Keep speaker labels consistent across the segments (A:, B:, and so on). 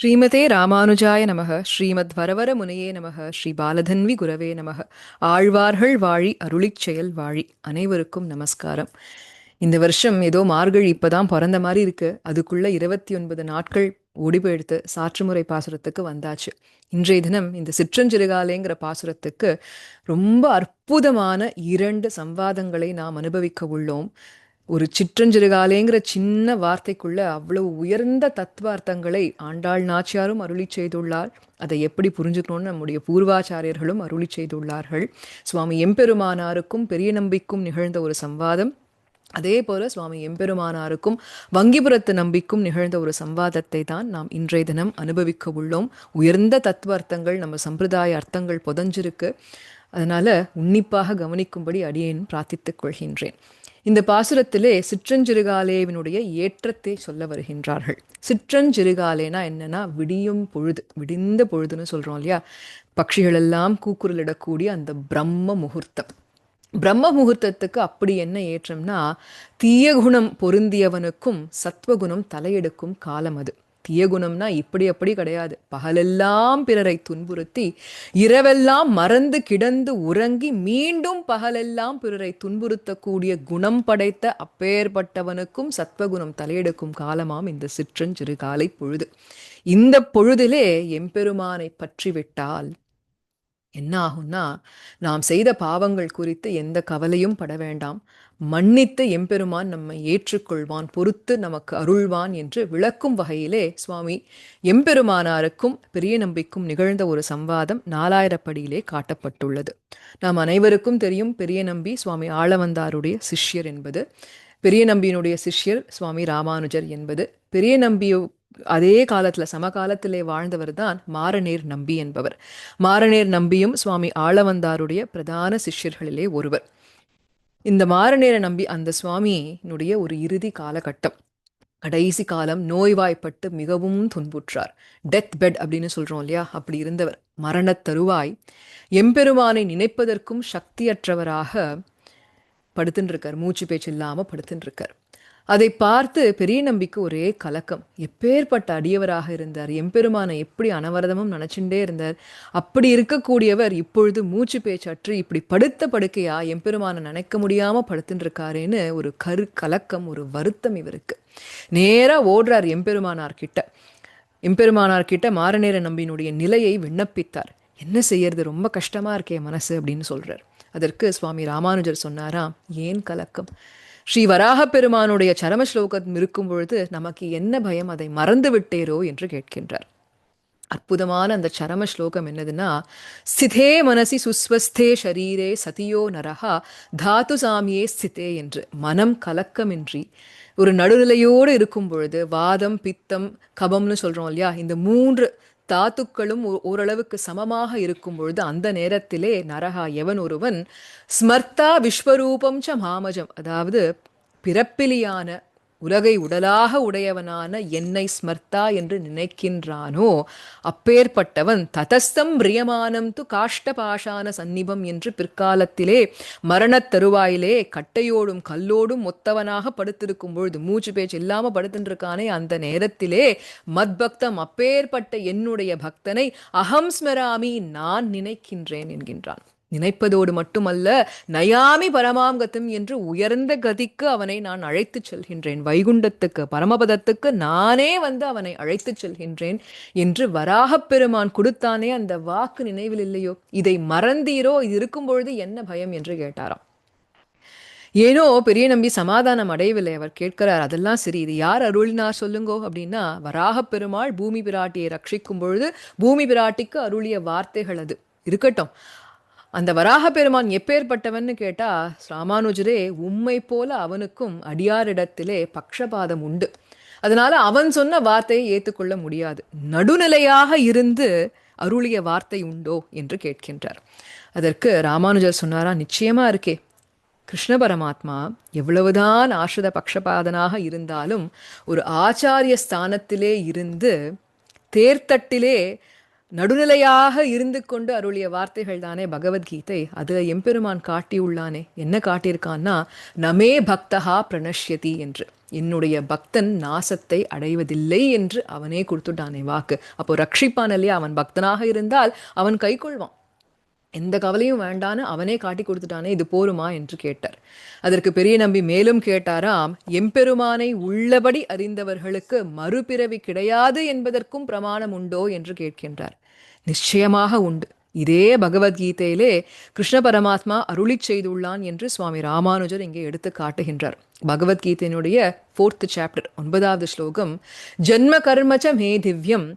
A: ஸ்ரீமதே ராமானுஜாய நமக. ஸ்ரீமத் வரவர முனையே நமக. ஸ்ரீ பாலதன்வி குரவே நமக. ஆழ்வார்கள் வாழி அருளிச் செயல் வாழி. அனைவருக்கும் நமஸ்காரம். இந்த வருஷம் ஏதோ மார்கழி இப்பதான் பிறந்த மாதிரி இருக்கு. அதுக்குள்ள 29 நாட்கள் ஓடி போயிடுத்து. சாற்றுமுறை பாசுரத்துக்கு வந்தாச்சு. இன்றைய தினம் இந்த சிற்றஞ்சிறுகாலேங்கிற பாசுரத்துக்கு ரொம்ப அற்புதமான 2 சம்வாதங்களை நாம் அனுபவிக்க உள்ளோம். ஒரு சிற்றஞ்சிறுகாலேங்கிற சின்ன வார்த்தைக்குள்ள அவ்வளவு உயர்ந்த தத்துவார்த்தங்களை ஆண்டாள் நாச்சியாரும் அருளி செய்துள்ளார். அதை எப்படி புரிஞ்சுக்கணும்னு நம்முடைய பூர்வாச்சாரியர்களும் அருளி செய்துள்ளார்கள். சுவாமி எம்பெருமானாருக்கும் பெரிய நம்பிக்கும் நிகழ்ந்த ஒரு சம்வாதம், அதே போல சுவாமி எம்பெருமானாருக்கும் வங்கிபுரத்து நம்பிக்கும் நிகழ்ந்த ஒரு சம்வாதத்தை தான் நாம் இன்றைய தினம் அனுபவிக்க உள்ளோம். உயர்ந்த தத்துவ அர்த்தங்கள், நம்ம சம்பிரதாய அர்த்தங்கள் புதஞ்சிருக்கு. அதனால உன்னிப்பாக கவனிக்கும்படி அடியேன் பிரார்த்தித்துக் கொள்கின்றேன். இந்த பாசுரத்திலே சிற்றஞ்சிறுகாலேவினுடைய ஏற்றத்தை சொல்ல வருகின்றார்கள். சிற்றஞ்சிறுகாலேனா என்னன்னா, விடியும் பொழுது, விடிந்த பொழுதுன்னு சொல்றோம் இல்லையா, பட்சிகள் எல்லாம் கூக்குரலிடக்கூடிய அந்த பிரம்ம முகூர்த்தம். பிரம்ம முகூர்த்தத்துக்கு அப்படி என்ன ஏற்றம்னா, தீய குணம் பொருந்தியவனுக்கும் சத்வகுணம் தலையெடுக்கும் காலம் அது. தீய குணம்னா இப்படி அப்படி கிடையாது. பகலெல்லாம் பிறரை துன்புறுத்தி இரவெல்லாம் மறந்து கிடந்து உறங்கி மீண்டும் பகலெல்லாம் பிறரை துன்புறுத்தக்கூடிய குணம் படைத்த அப்பேற்பட்டவனுக்கும் சத்வகுணம் தலையெடுக்கும் காலமாம் இந்த சிற்றஞ்சிறு காலை பொழுது. இந்த பொழுதிலே எம்பெருமானை பற்றிவிட்டால் என்ன ஆகும்னா, நாம் செய்த பாவங்கள் குறித்து எந்த கவலையும் பட வேண்டாம். மன்னித்து எம்பெருமான் நம்மை ஏற்றுக்கொள்வான், பொறுத்து நமக்கு அருள்வான் என்று விளக்கும் வகையிலே சுவாமி எம்பெருமானாருக்கும் பெரிய நம்பிக்கும் நிகழ்ந்த ஒரு சம்வாதம் 4000படியிலே காட்டப்பட்டுள்ளது. நாம் அனைவருக்கும் தெரியும், பெரிய நம்பி சுவாமி ஆளவந்தாருடைய சிஷ்யர் என்பது. பெரிய நம்பியினுடைய சிஷ்யர் சுவாமி ராமானுஜர் என்பது. பெரிய நம்பியோ அதே காலத்துல சமகாலத்திலே வாழ்ந்தவர் தான் மாரநேர் நம்பி என்பவர். மாரநேர் நம்பியும் சுவாமி ஆளவந்தாருடைய பிரதான சிஷ்யர்களிலே ஒருவர். இந்த மாரநேர நம்பி அந்த சுவாமியினுடைய ஒரு இறுதி காலகட்டம், கடைசி காலம், நோய்வாய்ப்பட்டு மிகவும் துன்புற்றார். டெத் பெட் அப்படின்னு சொல்றோம் இல்லையா, அப்படி இருந்தவர். மரணத் தருவாய் எம்பெருமானை நினைப்பதற்கும் சக்தியற்றவராக படுத்துன்னு இருக்கார். மூச்சு பேச்சு இல்லாம படுத்துன்னு இருக்கார். அதை பார்த்து பெரிய நம்பிக்கு ஒரே கலக்கம். எப்பேற்பட்ட அடியவராக இருந்தார், எம்பெருமானை எப்படி அனவரதமும் நினைச்சுட்டே இருந்தார். அப்படி இருக்கக்கூடியவர் இப்பொழுது மூச்சு பேச்சற்று இப்படி படுத்த படுக்கையா எம்பெருமானை நினைக்க முடியாம படுத்துட்டு இருக்காரேன்னு ஒரு கலக்கம், ஒரு வருத்தம் இவருக்கு. நேரா ஓடுறார் எம்பெருமானார் கிட்ட. எம்பெருமானார் கிட்ட மாரநேர நம்பியினுடைய நிலையை விண்ணப்பித்தார். என்ன செய்யறது, ரொம்ப கஷ்டமா இருக்கே மனசு அப்படின்னு சொல்றார். அதற்கு சுவாமி ராமானுஜர் சொன்னாராம், ஏன் கலக்கம்? ஸ்ரீ வராக பெருமானுடைய சரம ஸ்லோகம் இருக்கும் பொழுது நமக்கு என்ன பயம், அதை மறந்து விட்டேரோ என்று கேட்கின்றார். அற்புதமான அந்த சரம ஸ்லோகம் என்னதுன்னா, ஸ்திதே மனசி சுஸ்வஸ்தே ஷரீரே சதியோ நரஹா தாத்து சாமியே ஸ்திதே என்று. மனம் கலக்கமின்றி ஒரு நடுநிலையோடு இருக்கும் பொழுது, வாதம் பித்தம் கபம்னு சொல்றோம் இல்லையா, இந்த 3 தாத்துக்களும் ஓரளவுக்கு சமமாக இருக்கும் பொழுது அந்த நேரத்திலே நரகா எவன் ஒருவன் ஸ்மர்த்தா விஸ்வரூபம் ச மாமஜம், அதாவது பிறப்பிலியான உலகை உடலாக உடையவனான என்னை ஸ்மர்த்தா என்று நினைக்கின்றானோ அப்பேற்பட்டவன் ததஸ்தம் பிரியமானம் து காஷ்ட பாஷான சந்நிபம் என்று பிற்காலத்திலே மரணத் தருவாயிலே கட்டையோடும் கல்லோடும் ஒத்தவனாக படுத்திருக்கும் பொழுது, மூச்சு பேச்சு இல்லாம படுத்துருக்கானே அந்த நேரத்திலே மத்பக்தம், அப்பேற்பட்ட என்னுடைய பக்தனை அகம் ஸ்மராமி, நான் நினைக்கின்றேன் என்கின்றான். நினைப்பதோடு மட்டுமல்ல, நயாமி பரமாங்கதம் என்று உயர்ந்த கதிக்கு அவனை நான் அழைத்து செல்கின்றேன். வைகுண்டத்துக்கு, பரமபதத்துக்கு நானே வந்து அவனை அழைத்து செல்கின்றேன் என்று வராகப் பெருமான் கொடுத்தானே, அந்த வாக்கு நினைவில் இல்லையோ, இதை மறந்தீரோ, இது இருக்கும் பொழுது என்ன பயம் என்று கேட்டாராம். ஏனோ பெரிய நம்பி சமாதானம் அடையவில்லை. அவர் கேட்கிறார், அதெல்லாம் சரி, இது யார் அருளினார் சொல்லுங்கோ அப்படின்னா, வராகப் பெருமாள் பூமி பிராட்டியை ரட்சிக்கும் பொழுது பூமி பிராட்டிக்கு அருளிய வார்த்தைகள் அது இருக்கட்டும். அந்த வராக பெருமான் எப்பேற்பட்டவன்னு கேட்டா, ராமானுஜரே உம்மை போல அவனுக்கும் அடியாரிடத்திலே பக்ஷபாதம் உண்டு, அதனால அவன் சொன்ன வார்த்தையை ஏற்றுக்கொள்ள முடியாது. நடுநிலையாக இருந்து அருளிய வார்த்தை உண்டோ என்று கேட்கின்றார். அதற்கு ராமானுஜர் சொன்னாரா, நிச்சயமா இருக்கே. கிருஷ்ண பரமாத்மா எவ்வளவுதான் ஆசிரித பக்ஷபாதனாக இருந்தாலும் ஒரு ஆச்சாரிய ஸ்தானத்திலே இருந்து தேர்தட்டிலே நடுநிலையாக இருந்து கொண்டு அருளிய வார்த்தைகள் தானே பகவத்கீதை. அது எம்பெருமான் காட்டியுள்ளானே. என்ன காட்டியிருக்கான்னா, நமே பக்தஹா பிரணஷ்யதி என்று, என்னுடைய பக்தன் நாசத்தை அடைவதில்லை என்று அவனே கொடுத்துட்டானே வாக்கு. அப்போ ரட்சிப்பான் இல்லையா? அவன் பக்தனாக இருந்தால் அவன் கை கொள்வான். எந்த கவலையும் வேண்டான்னு அவனே காட்டி கொடுத்துட்டானே, இது போருமா என்று கேட்டார். அதற்கு பெரிய நம்பி மேலும் கேட்டாராம், எம்பெருமானை உள்ளபடி அறிந்தவர்களுக்கு மறுபிறவி கிடையாது என்பதற்கும் பிரமாணம் உண்டோ என்று கேட்கின்றார். நிச்சயமாக உண்டு. இதே பகவத்கீதையிலே கிருஷ்ண பரமாத்மா அருளி செய்துள்ளான் என்று சுவாமி ராமானுஜர் இங்கே எடுத்து காட்டுகின்றார். பகவத்கீதையினுடைய 4th சாப்டர் 9வது ஸ்லோகம், ஜன்ம கர்மச்ச மே திவ்யம்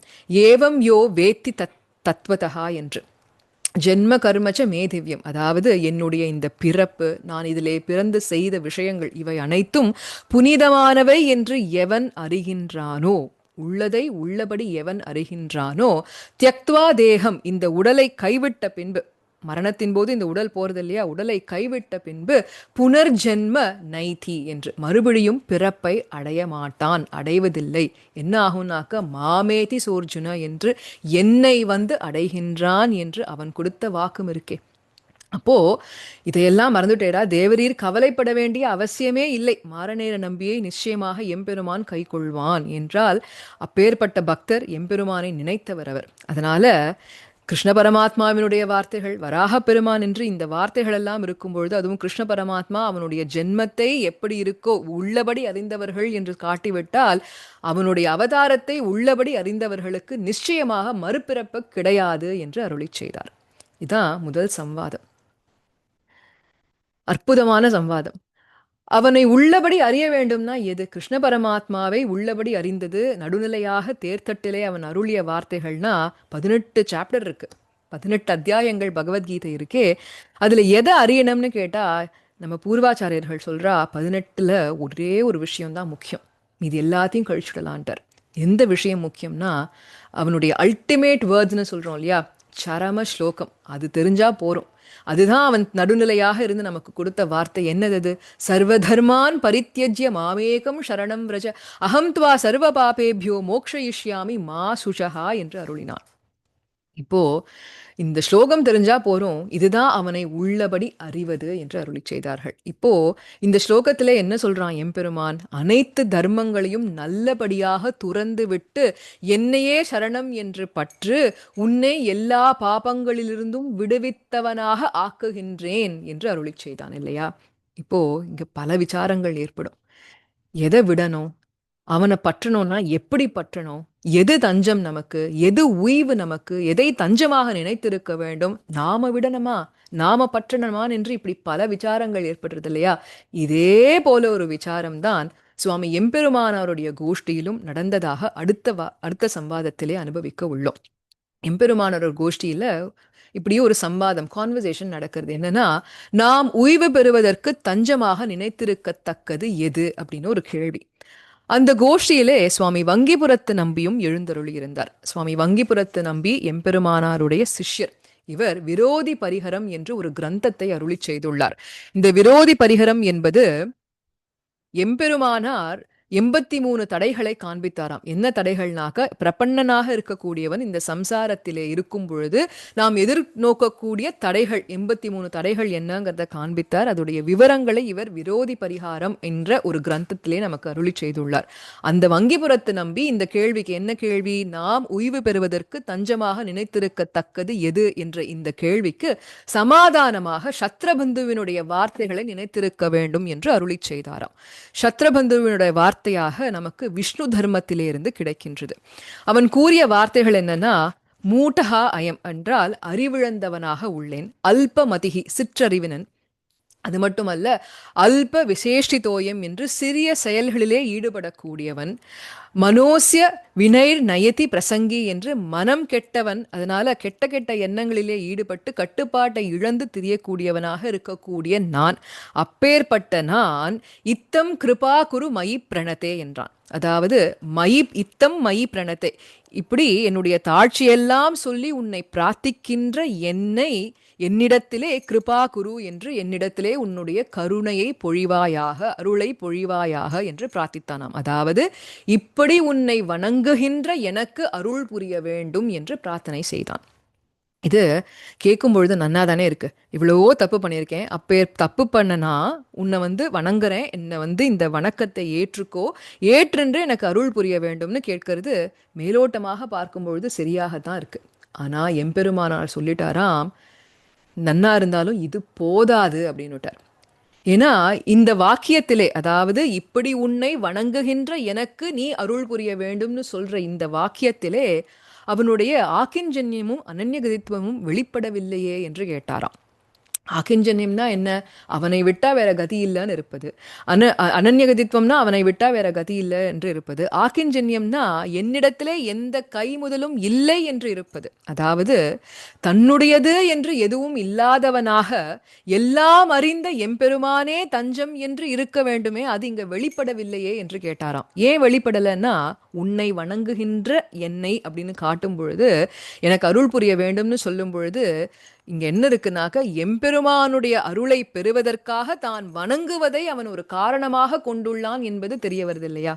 A: ஏவம் யோ வேத்தி தத்வதா என்று. ஜென்ம கர்மச்ச மே திவ்யம், அதாவது என்னுடைய இந்த பிறப்பு, நான் இதிலே பிறந்து செய்த விஷயங்கள், இவை அனைத்தும் புனிதமானவை என்று எவன் அறிகின்றானோ, உள்ளதை உள்ளபடி எவன் அறிகின்றானோ, தியக்த்வா தேகம், இந்த உடலை கைவிட்ட பின்பு, மரணத்தின் போது இந்த உடல் போறது இல்லையா, உடலை கைவிட்ட பின்பு புனர்ஜென்ம நைதி என்று, மறுபடியும் பிறப்பை அடைய மாட்டான், அடைவதில்லை. என்ன ஆகும்னாக்க மாமேதி சோர்ஜுன என்று, என்னை வந்து அடைகின்றான் என்று அவன் கொடுத்த வாக்கும் இருக்கே. அப்போ இதையெல்லாம் மறந்துட்டேடா, தேவரீர் கவலைப்பட வேண்டிய அவசியமே இல்லை, மாரநேர நம்பியை நிச்சயமாக எம்பெருமான் கை கொள்வான் என்றால், அப்பேற்பட்ட பக்தர் எம்பெருமானை நினைத்தவர் அவர். அதனால கிருஷ்ண பரமாத்மாவினுடைய வார்த்தைகள், வராக பெருமான் என்று இந்த வார்த்தைகள் எல்லாம் இருக்கும்பொழுது, அதுவும் கிருஷ்ண பரமாத்மா அவனுடைய ஜென்மத்தை எப்படி இருக்கோ உள்ளபடி அறிந்தவர்கள் என்று காட்டிவிட்டால், அவனுடைய அவதாரத்தை உள்ளபடி அறிந்தவர்களுக்கு நிச்சயமாக மறுபிறப்பு கிடையாது என்று அருளி செய்தார். இதான் முதல் சம்வாதம். அற்புதமான சம்வாதம். அவனை உள்ளபடி அறிய வேண்டும்னா எது? கிருஷ்ண பரமாத்மாவை உள்ளபடி அறிந்தது. நடுநிலையாக தேர்தட்டிலே அவன் அருளிய வார்த்தைகள்னா 18 சாப்டர் இருக்கு, 18 அத்தியாயங்கள் பகவத்கீதை இருக்கே. அதுல எதை அறியணும்னு கேட்டா, நம்ம பூர்வாச்சாரியர்கள் சொல்றா 18ல ஒரே ஒரு விஷயம்தான் முக்கியம், இது எல்லாத்தையும் கழிச்சுடலான்ட்டார். எந்த விஷயம் முக்கியம்னா, அவனுடைய அல்டிமேட் வேர்ட்ஸ்னு சொல்றோம் இல்லையா, சரம ஸ்லோகம், அது தெரிஞ்சா போறோம். அதுதான் அவன் நடுநிலையாக இருந்து நமக்கு கொடுத்த வார்த்தை. என்னது? சர்வதர்மான் பரித்யஜ்ய மாமேகம் சரணம் விரஜ அகம் துவா சர்வ பாபேபியோ மோக்ஷயிஷ்யாமி மா சுஷஹா என்று அருளினான். இப்போ இந்த ஸ்லோகம் தெரிஞ்சா போறோம், இதுதான் அவனை உள்ளபடி அறிவது என்று அருளி செய்தார்கள். இப்போ இந்த ஸ்லோகத்துல என்ன சொல்றான் எம்பெருமான்? அனைத்து தர்மங்களையும் நல்லபடியாக துறந்து விட்டு என்னையே சரணம் என்று பற்று, உன்னை எல்லா பாபங்களிலிருந்தும் விடுவித்தவனாக ஆக்குகின்றேன் என்று அருளி செய்தான் இல்லையா? இப்போ இங்க பல விசாரங்கள் ஏற்படும். எதை விடணும், அவனை பற்றணும்னா எப்படி பற்றணும், எது தஞ்சம் நமக்கு, எது உய்வு நமக்கு, எதை தஞ்சமாக நினைத்திருக்க வேண்டும், நாம விடணுமா நாம பற்றணுமான் என்று இப்படி பல விசாரங்கள் ஏற்படுறது இல்லையா? இதே போல ஒரு விசாரம்தான் சுவாமி எம்பெருமானாருடைய கோஷ்டியிலும் நடந்ததாக அடுத்த சம்வாதத்திலே அனுபவிக்க உள்ளோம். எம்பெருமானார் கோஷ்டியில இப்படியே ஒரு சம்வாதம், கான்வர்சேஷன் நடக்கிறது. என்னன்னா, நாம் உய்வு பெறுவதற்கு தஞ்சமாக நினைத்திருக்கத்தக்கது எது அப்படின்னு ஒரு கேள்வி. அந்த கோஷ்டியிலே சுவாமி வங்கிபுரத்து நம்பியும் எழுந்தருளி இருந்தார். சுவாமி வங்கிபுரத்து நம்பி எம்பெருமானாருடைய சிஷ்யர். இவர் விரோதி பரிகரம் என்று ஒரு கிரந்தத்தை அருளி செய்துள்ளார். இந்த விரோதி பரிகரம் என்பது எம்பெருமானார் 83 தடைகளை காண்பித்தாராம். என்ன தடைகள்னாக்க, பிரபன்னனாக இருக்கக்கூடியவன் இந்த சம்சாரத்திலே இருக்கும் பொழுது நாம் எதிர்நோக்கக்கூடிய தடைகள், 83 தடைகள் என்னங்கிறத காண்பித்தார். அதோடைய விவரங்களை இவர் விரோதி பரிகாரம் என்ற ஒரு கிரந்தத்திலே நமக்கு அருளி செய்துள்ளார். அந்த வங்கிபுரத்து நம்பி இந்த கேள்விக்கு, என்ன கேள்வி? நாம் உய்வு பெறுவதற்கு தஞ்சமாக நினைத்திருக்கத்தக்கது எது என்ற இந்த கேள்விக்கு சமாதானமாக சத்ரபந்துவினுடைய வார்த்தைகளை நினைத்திருக்க வேண்டும் என்று அருளி செய்தாராம். சத்ரபந்துவினுடைய வார்த்தையாக நமக்கு விஷ்ணு தர்மத்திலே இருந்து கிடைக்கின்றது. அவன் கூறிய வார்த்தைகள் என்னன்னா, மூட்டஹா அயம் என்றால் அறிவிழந்தவனாக உள்ளேன், அல்ப மதிகி சிற்றறிவினன், அது மட்டுமல்ல அல்ப விசேஷிதோயம் என்று சிறிய செயல்களிலே ஈடுபடக்கூடியவன், மனோசிய வினைர் நயதி பிரசங்கி என்று மனம் கெட்டவன், அதனால கெட்ட கெட்ட எண்ணங்களிலே ஈடுபட்டு கட்டுப்பாட்டை இழந்து திரியக்கூடியவனாக இருக்கக்கூடிய நான், அப்பேற்பட்ட நான் இத்தம் கிருபா குரு மயி பிரணதே என்றான். அதாவது மயி இத்தம் மயி பிரணதே, இப்படி என்னுடைய தாட்சியெல்லாம் சொல்லி உன்னை பிரார்த்திக்கின்ற என்னை என்னிடத்திலே கிருபா குரு என்று என்னிடத்திலே உன்னுடைய கருணையை பொழிவாயாக, அருளை பொழிவாயாக என்று பிரார்த்தித்தானாம். அதாவது இப்படி உன்னை வணங்குகின்ற எனக்கு அருள் புரிய வேண்டும் என்று பிரார்த்தனை செய்தான். இது கேட்கும் பொழுது நன்னா தானே இருக்கு. இவ்வளவோ தப்பு பண்ணியிருக்கேன், அப்போ தப்பு பண்ணனா உன்னை வணங்குறேன், என்னை இந்த வணக்கத்தை ஏற்றுக்கோ, ஏற்றென்று எனக்கு அருள் புரிய வேண்டும்னு கேட்கறது மேலோட்டமாக பார்க்கும்பொழுது சரியாகத்தான் இருக்கு. ஆனா எம்பெருமானார் சொல்லிட்டாராம், நன்னா இருந்தாலும் இது போதாது அப்படின்னுட்டார். ஏன்னா இந்த வாக்கியத்திலே, அதாவது இப்படி உன்னை வணங்குகின்ற எனக்கு நீ அருள் புரிய வேண்டும்னு சொல்ற இந்த வாக்கியத்திலே அவனுடைய ஆக்கிஞ்சன்யமும் அனன்யகதித்துவமும் வெளிப்படவில்லையே என்று கேட்டாராம். ஆக்கிஞ்சன்யம்னா என்ன? அவனை விட்டா வேற கதி இல்லைன்னு இருப்பது. அனன்யகதித்வம்னா அவனை விட்டா வேற கதி இல்லை என்று இருப்பது. ஆக்கிஞ்சன்யம்னா என்னிடத்திலே எந்த கை முதலும் இல்லை என்று இருப்பது. அதாவது தன்னுடையது என்று எதுவும் இல்லாதவனாக எல்லாம் அறிந்த எம்பெருமானே தஞ்சம் என்று இருக்க வேண்டுமே, அது இங்க வெளிப்படவில்லையே என்று கேட்டாராம். ஏன் வெளிப்படலைன்னா, உன்னை வணங்குகின்ற என்னை அப்படின்னு காட்டும் பொழுது, எனக்கு அருள் புரிய வேண்டும்னு சொல்லும் பொழுது இங்க என்ன இருக்குனாக்க, எம்பெருமானுடைய அருளை பெறுவதற்காக தான் வணங்குவதை அவன் ஒரு காரணமாக கொண்டுள்ளான் என்பது தெரிய வருது இல்லையா?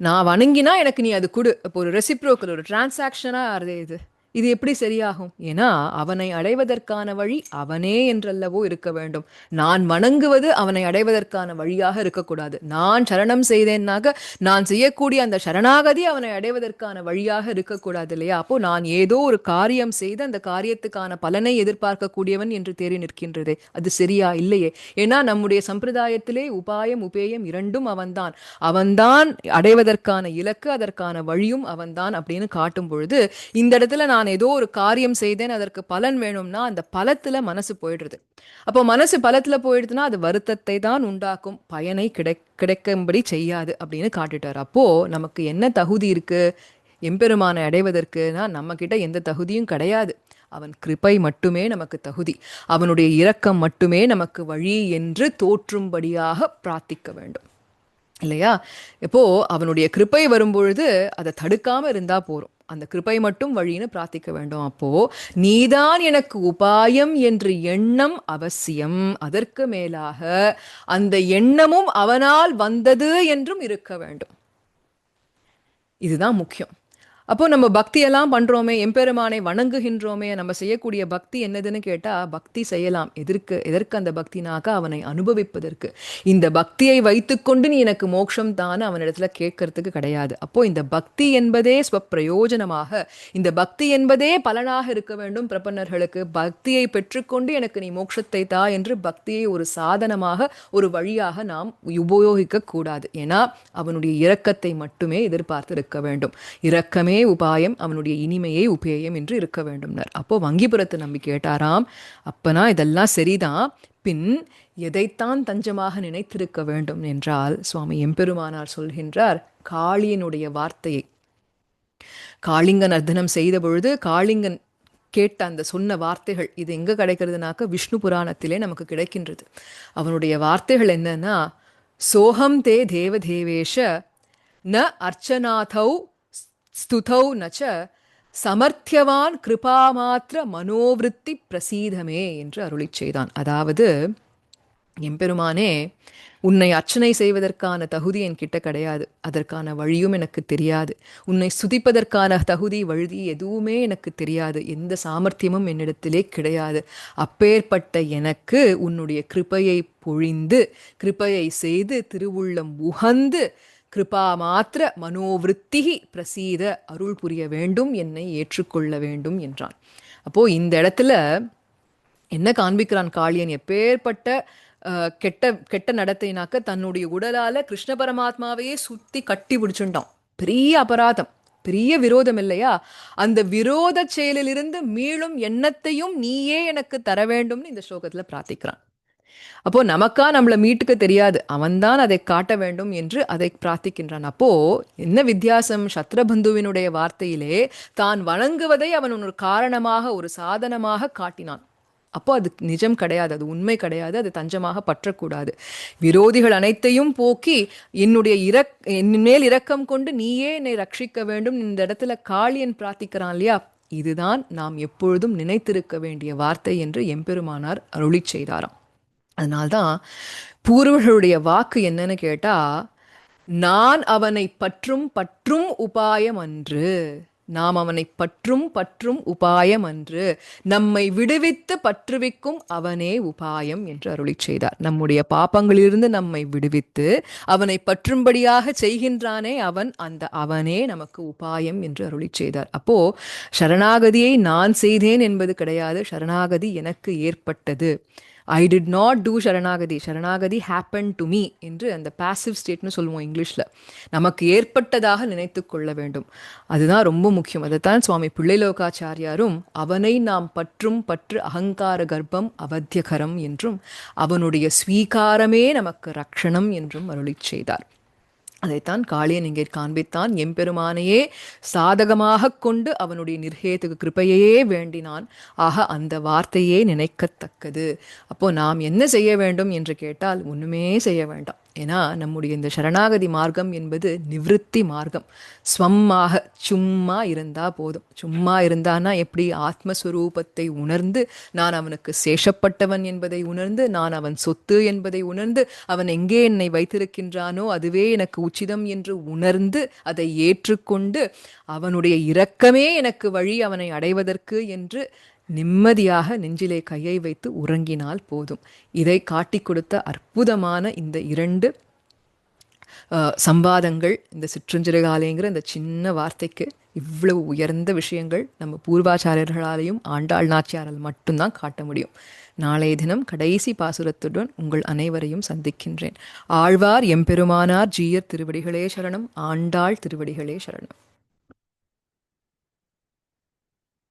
A: நான் வணங்கினா எனக்கு நீ அது கொடு, அப்போ ஒரு ரெசிப்ரோக்கல், ஒரு டிரான்சாக்ஷனா ஆறுதே இது. இது எப்படி சரியாகும்? ஏன்னா அவனை அடைவதற்கான வழி அவனே என்றல்லவோ இருக்க வேண்டும். நான் வணங்குவது அவனை அடைவதற்கான வழியாக இருக்கக்கூடாது. நான் சரணம் செய்தேன்னாக நான் செய்யக்கூடிய அந்த சரணாகதி அவனை அடைவதற்கான வழியாக இருக்கக்கூடாது இல்லையா? அப்போ நான் ஏதோ ஒரு காரியம் செய்து அந்த காரியத்துக்கான பலனை எதிர்பார்க்கக்கூடியவன் என்று தேறி நிற்கின்றதே, அது சரியா இல்லையே. ஏன்னா நம்முடைய சம்பிரதாயத்திலே உபாயம் உபேயம் இரண்டும் அவன்தான். அவன்தான் அடைவதற்கான இலக்கு, அதற்கான வழியும் அவன்தான் அப்படின்னு காட்டும் பொழுது, இந்த இடத்துல நான் ஏதோ ஒரு காரியம் செய்தேன், அதற்கு பலன் வேணும்னா அந்த பலத்துல மனசு போயிடுறது. அப்போ மனசு பலத்துல போயிடுதுன்னா அது வருத்தத்தை தான் உண்டாக்கும், பயனை கிடைக்கும்படி செய்யாது அப்படின்னு காட்டுட்டார். அப்போ நமக்கு என்ன தகுதி இருக்கு எம்பெருமானை அடைவதற்குனா? நம்ம கிட்ட எந்த தகுதியும் கிடையாது. அவன் கிருபை மட்டுமே நமக்கு தகுதி, அவனுடைய இரக்கம் மட்டுமே நமக்கு வழி என்று தோற்றும்படியாக பிரார்த்திக்க வேண்டும் இல்லையா? இப்போ அவனுடைய கிருபை வரும்பொழுது அதை தடுக்காம இருந்தா போறோம், அந்த கிருபை மட்டும் வழின்னு பிரார்த்திக்க வேண்டும். அப்போ நீதான் எனக்கு உபாயம் என்று எண்ணம் அவசியம், அதற்கு மேலாக அந்த எண்ணமும் அவனால் வந்தது என்றும் இருக்க வேண்டும். இதுதான் முக்கியம். அப்போ நம்ம பக்தியெல்லாம் பண்றோமே, எம்பெருமானை வணங்குகின்றோமே, நம்ம செய்யக்கூடிய பக்தி என்னதுன்னு கேட்டா, பக்தி செய்யலாம் எதற்கு அந்த பக்தினாக்க அவனை அனுபவிப்பதற்கு. இந்த பக்தியை வைத்துக்கொண்டு நீ எனக்கு மோட்சம் தான் அவனிடத்துல கேட்கறதுக்கு கிடையாது. அப்போ இந்த பக்தி என்பதே ஸ்வப்பிரயோஜனமாக, இந்த பக்தி என்பதே பலனாக இருக்க வேண்டும் பிரபன்னர்களுக்கு. பக்தியை பெற்றுக்கொண்டு எனக்கு நீ மோட்சத்தை தா என்று பக்தியை ஒரு சாதனமாக, ஒரு வழியாக நாம் உபயோகிக்க கூடாது. ஏன்னா அவனுடைய இரக்கத்தை மட்டுமே எதிர்பார்த்து இருக்க வேண்டும். இரக்கமே உபாயம், அவனுடைய இனிமையே உபேயம் என்று இருக்க வேண்டும்னர். அப்போ வங்கிபுரத்து நம்பி கேட்டாராம், அப்பனா இதெல்லாம் சரிதான், பின் எதைத்தான் தஞ்சமாக நினைத்திருக்க வேண்டும் என்றால், சுவாமி எம்பெருமானார் சொல்கின்றார் காளியனுடைய வார்த்தையை. காளிங்கன் அர்த்தனம் செய்த பொழுது காளிங்கன் கேட்ட அந்த சொன்ன வார்த்தைகள், இது எங்க கிடைக்கிறதுனாக்க விஷ்ணு புராணத்திலே நமக்கு கிடைக்கின்றது. அவனுடைய வார்த்தைகள் என்னன்னா, சோகம் தே தேவதேவேஷ ந அர்ச்சநாதௌ ஸ்துதௌ நச்ச சமர்த்தியவான் கிருபாமாத்திர மனோவிருத்தி பிரசீதமே என்று அருளி செய்தான். அதாவது எம்பெருமானே, உன்னை அர்ச்சனை செய்வதற்கான தகுதி என்கிட்ட கிடையாது, அதற்கான வழியும் எனக்கு தெரியாது. உன்னை சுதிப்பதற்கான தகுதி வழி எதுவுமே எனக்கு தெரியாது, எந்த சாமர்த்தியமும் என்னிடத்திலே கிடையாது. அப்பேற்பட்ட எனக்கு உன்னுடைய கிருபையை பொழிந்து, கிருபையை செய்து, திருவுள்ளம் உகந்து, கிருபா மாத்திர மனோவிருத்தி பிரசீத, அருள் புரிய வேண்டும், என்னை ஏற்றுக்கொள்ள வேண்டும் என்றான். அப்போ இந்த இடத்துல என்ன காண்பிக்கிறான் காளியன்? எப்பேற்பட்ட கெட்ட கெட்ட நடத்தைனாக்க, தன்னுடைய உடலால கிருஷ்ண பரமாத்மாவையே சுத்தி கட்டி பிடிச்சுட்டான். பெரிய அபராதம், பெரிய விரோதம் இல்லையா? அந்த விரோத செயலிலிருந்து மீளும் எண்ணத்தையும் நீயே எனக்கு தர வேண்டும்னு இந்த ஸ்லோகத்துல பிரார்த்திக்கிறான். அப்போ நமக்கா நம்மளை மீட்டுக்க தெரியாது, அவன்தான் அதை காட்ட வேண்டும் என்று அதை பிரார்த்திக்கின்றான். அப்போ என்ன வித்தியாசம்? சத்ரபந்துவினுடைய வார்த்தையிலே தான் வணங்குவதை அவன் ஒரு காரணமாக, ஒரு சாதனமாக காட்டினான். அப்போ அது நிஜம் கிடையாது, அது உண்மை கிடையாது, அது தஞ்சமாக பற்றக்கூடாது. விரோதிகள் அனைத்தையும் போக்கி என் மேல் இரக்கம் கொண்டு நீயே என்னை ரட்சிக்க வேண்டும் இந்த இடத்துல காளியன் பிரார்த்திக்கிறான் இல்லையா? இதுதான் நாம் எப்பொழுதும் நினைத்திருக்க வேண்டிய வார்த்தை என்று எம்பெருமானார் அருளிச் செய்தாராம். அதனால்தான் பூர்வர்களுடைய வாக்கு என்னன்னு கேட்டா, நான் அவனை பற்றும் பற்றும் உபாயம் அன்று, நாம் அவனை பற்றும் பற்றும் உபாயம் அன்று, நம்மை விடுவித்து பற்றுவிக்கும் அவனே உபாயம் என்று அருளிச் செய்தார். நம்முடைய பாப்பங்களிலிருந்து நம்மை விடுவித்து அவனை பற்றும்படியாக செய்கின்றானே அவன், அந்த அவனே நமக்கு உபாயம் என்று அருளிச் செய்தார். அப்போ சரணாகதியை நான் செய்தேன் என்பது கிடையாது, சரணாகதி எனக்கு ஏற்பட்டது. ஐ டிட் நாட் டூ சரணாகதி, சரணாகதி ஹேப்பன் டு மீ என்று அந்த பாசிவ் ஸ்டேட்னு சொல்லுவோம் இங்கிலீஷில். நமக்கு ஏற்பட்டதாக நினைத்து கொள்ள வேண்டும். அதுதான் ரொம்ப முக்கியம். அதைத்தான் சுவாமி பிள்ளைலோகாச்சாரியாரும் அவனை நாம் பற்றும் பற்று அகங்கார கர்ப்பம் அவத்தியகரம் என்றும் அவனுடைய ஸ்வீகாரமே நமக்கு ரக்ஷணம் என்றும் அருளிச் செய்தார். அதைத்தான் காளியன் இங்கே காண்பித்தான். எம்பெருமானையே சாதகமாக கொண்டு அவனுடைய நிர்ஹேதுக்கு கிருபையே வேண்டினான். ஆக அந்த வார்த்தையே நினைக்கத்தக்கது. அப்போ நாம் என்ன செய்ய வேண்டும் என்று கேட்டால் ஒன்றுமே செய்ய வேண்டாம். ஏன்னா நம்முடைய இந்த சரணாகதி மார்க்கம் என்பது நிவிருத்தி மார்க்கம். ஸ்வமாக சும்மா இருந்தா போதும். சும்மா இருந்தானா எப்படி? ஆத்மஸ்வரூபத்தை உணர்ந்து, நான் அவனுக்கு சேஷப்பட்டவன் என்பதை உணர்ந்து, நான் அவன் சொத்து என்பதை உணர்ந்து, அவன் எங்கே என்னை வைத்திருக்கின்றானோ அதுவே எனக்கு உச்சிதம் என்று உணர்ந்து அதை ஏற்றுக்கொண்டு, அவனுடைய இரக்கமே எனக்கு வழி அவனை அடைவதற்கு என்று நிம்மதியாக நெஞ்சிலே கையை வைத்து உறங்கினால் போதும். இதை காட்டிக் கொடுத்த அற்புதமான இந்த 2 சம்பாதங்கள், இந்த சிற்றஞ்சிறுகாலைங்கிற இந்த சின்ன வார்த்தைக்கு இவ்வளவு உயர்ந்த விஷயங்கள் நம்ம பூர்வாச்சாரியர்களாலையும் ஆண்டாள் நாச்சியாரால் மட்டும்தான் காட்ட முடியும். நாளைய தினம் கடைசி பாசுரத்துடன் உங்கள் அனைவரையும் சந்திக்கின்றேன். ஆழ்வார் எம்பெருமானார் ஜீயர் திருவடிகளே சரணம். ஆண்டாள் திருவடிகளே சரணம்.